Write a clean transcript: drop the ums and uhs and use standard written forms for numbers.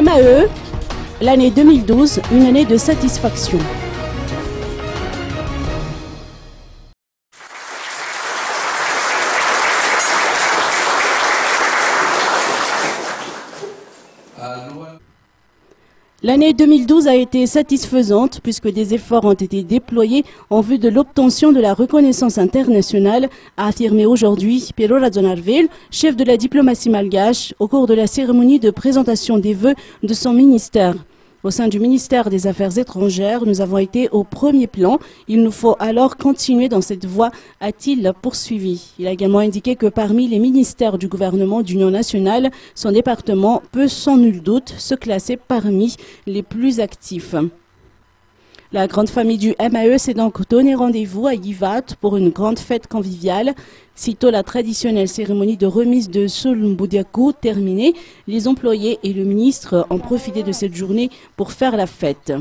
MAE, l'année 2012, une année de satisfaction. L'année 2012 a été satisfaisante puisque des efforts ont été déployés en vue de l'obtention de la reconnaissance internationale, a affirmé aujourd'hui Piero Razonarville, chef de la diplomatie malgache, au cours de la cérémonie de présentation des vœux de son ministère. Au sein du ministère des Affaires étrangères, nous avons été au premier plan. Il nous faut alors continuer dans cette voie, a-t-il poursuivi. Il a également indiqué que parmi les ministères du gouvernement d'Union nationale, son département peut sans nul doute se classer parmi les plus actifs. La grande famille du MAE s'est donc donné rendez-vous à Yivat pour une grande fête conviviale. Sitôt la traditionnelle cérémonie de remise de Sulumbudiaku terminée, les employés et le ministre ont profité de cette journée pour faire la fête.